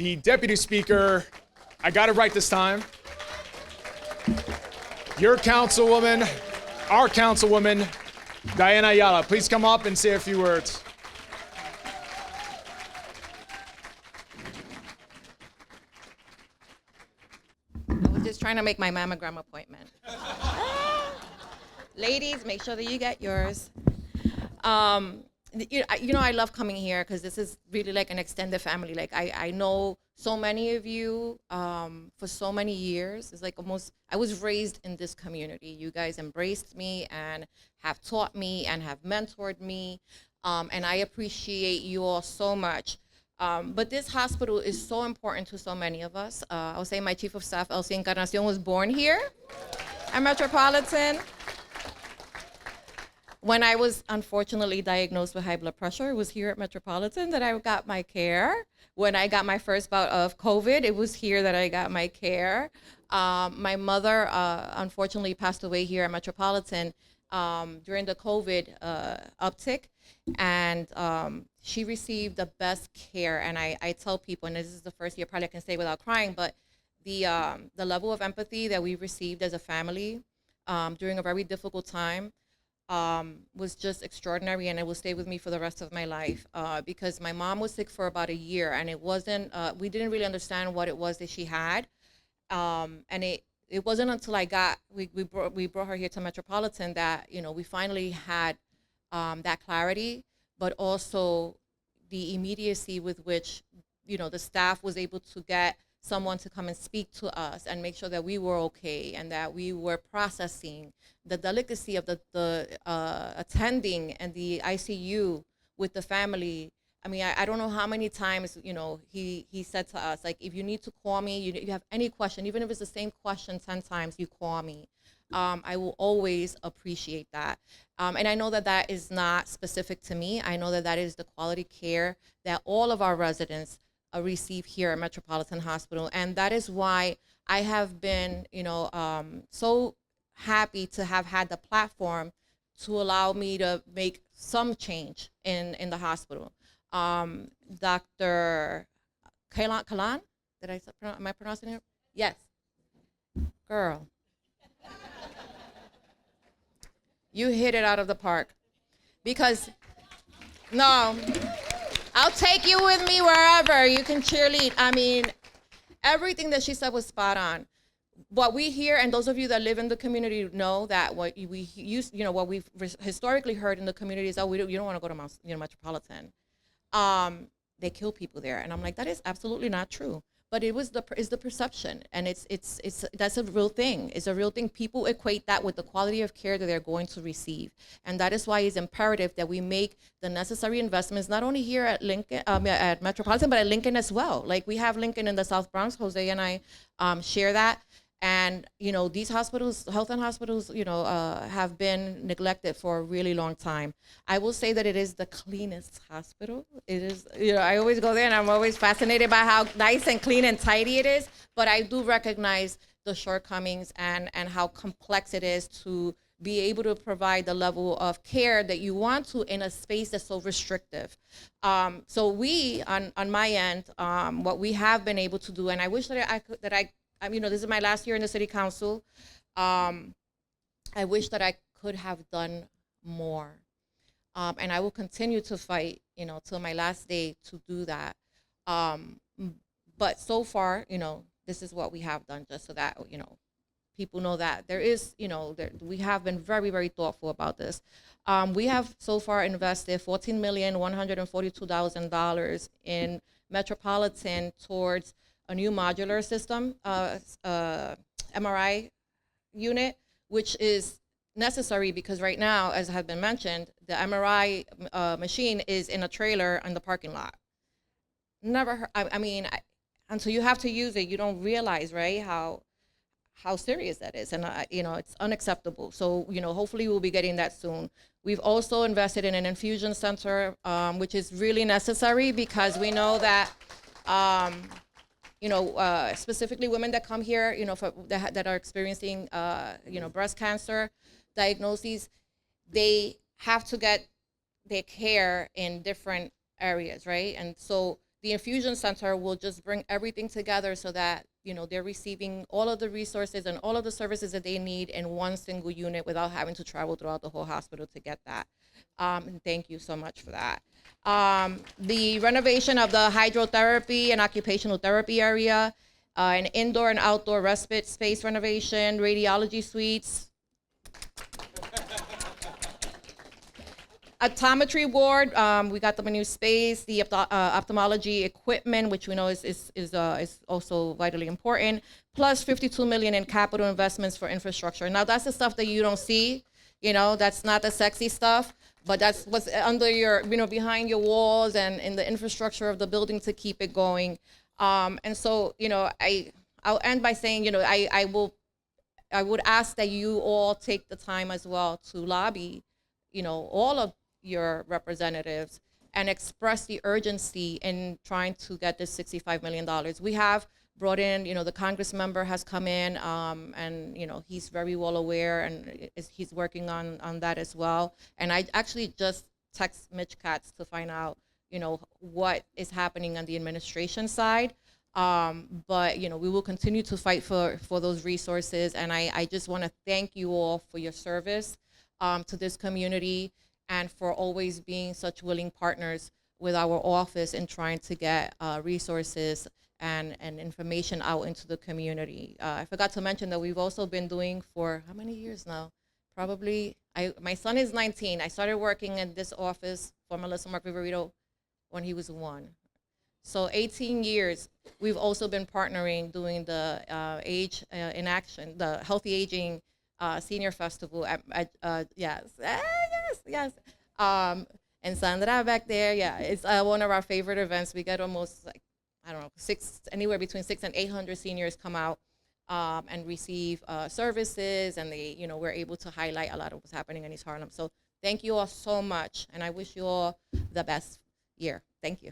the Deputy Speaker, I got it right this time. Your Councilwoman, our Councilwoman, Diana Ayala, please come up and say a few words. I was just trying to make my mammogram appointment. Ladies, make sure that you get yours. I love coming here because this is really like an extended family. Like I know so many of you for so many years. It's like almost, I was raised in this community. You guys embraced me and have taught me and have mentored me. And I appreciate you all so much. But this hospital is so important to so many of us. I would say my Chief of Staff, Elsie Encarnacion, was born here at Metropolitan. When I was unfortunately diagnosed with high blood pressure, it was here at Metropolitan that I got my care. When I got my first bout of COVID, it was here that I got my care. My mother unfortunately passed away here at Metropolitan during the COVID uptick, and she received the best care. And I tell people, and this is the first year probably I can say without crying, but the level of empathy that we received as a family during a very difficult time was just extraordinary, and it will stay with me for the rest of my life because my mom was sick for about a year, and it wasn't, we didn't really understand what it was that she had. And it wasn't until we brought her here to Metropolitan that, we finally had that clarity, but also the immediacy with which, the staff was able to get someone to come and speak to us and make sure that we were okay and that we were processing the delicacy of the attending and the ICU with the family. I mean, I don't know how many times, he said to us, like, if you need to call me, you have any question, even if it's the same question 10 times, you call me. I will always appreciate that. And I know that that is not specific to me. I know that that is the quality care that all of our residents receive here at Metropolitan Hospital. And that is why I have been, so happy to have had the platform to allow me to make some change in the hospital. Dr. Kalan, am I pronouncing it? Yes. Girl. You hit it out of the park. Because, no, I'll take you with me wherever. You can cheerlead. I mean, everything that she said was spot on. What we hear, and those of you that live in the community know that what we used, what we've historically heard in the community is, oh, you don't want to go to Metropolitan. They kill people there, and I'm like, that is absolutely not true. But it's the perception, and that's a real thing. It's a real thing. People equate that with the quality of care that they're going to receive, and that is why it's imperative that we make the necessary investments, not only here at Lincoln, at Metropolitan, but at Lincoln as well. Like we have Lincoln in the South Bronx. Jose and I share that. And these hospitals, health and hospitals, have been neglected for a really long time. I will say that it is the cleanest hospital. It is, I always go there and I'm always fascinated by how nice and clean and tidy it is. But I do recognize the shortcomings and how complex it is to be able to provide the level of care that you want to in a space that's so restrictive. So we, on my end, what we have been able to do, and I wish that this is my last year in the city council. I wish that I could have done more. And I will continue to fight, till my last day to do that. But so far, this is what we have done, just so that, people know that there is, we have been very, very thoughtful about this. We have so far invested $14,142,000 in Metropolitan towards a new modular system, MRI unit, which is necessary because right now, as has been mentioned, the MRI machine is in a trailer in the parking lot. Never heard, until you have to use it, you don't realize, right, how serious that is. And, it's unacceptable. So, hopefully we'll be getting that soon. We've also invested in an infusion center, which is really necessary because we know that, specifically women that come here, that are experiencing, breast cancer diagnoses, they have to get their care in different areas, right? And so the infusion center will just bring everything together so that they're receiving all of the resources and all of the services that they need in one single unit without having to travel throughout the whole hospital to get that. And thank you so much for that. The renovation of the hydrotherapy and occupational therapy area, an indoor and outdoor respite space renovation, radiology suites, optometry ward, we got them a new space. The ophthalmology equipment, which we know is also vitally important. Plus 52 million in capital investments for infrastructure. Now that's the stuff that you don't see. That's not the sexy stuff, but that's what's under your, behind your walls and in the infrastructure of the building to keep it going. And so, I'll end by saying, I would ask that you all take the time as well to lobby, all of your representatives and express the urgency in trying to get this $65 million. We have brought in, the Congress member has come in, and he's very well aware, and he's working on that as well. And I actually just text Mitch Katz to find out, what is happening on the administration side. But we will continue to fight for those resources, and I just want to thank you all for your service to this community, and for always being such willing partners with our office in trying to get resources and information out into the community. I forgot to mention that we've also been doing for how many years now? Probably, my son is 19. I started working in this office for Melissa Mark Viverito when he was 1. So 18 years, we've also been partnering, doing the Age in Action, the Healthy Aging Senior Festival. Yes. And Sandra back there, yeah, it's one of our favorite events. We get almost anywhere between 600 and 800 seniors come out and receive services, and we're able to highlight a lot of what's happening in East Harlem. So thank you all so much, and I wish you all the best year. Thank you.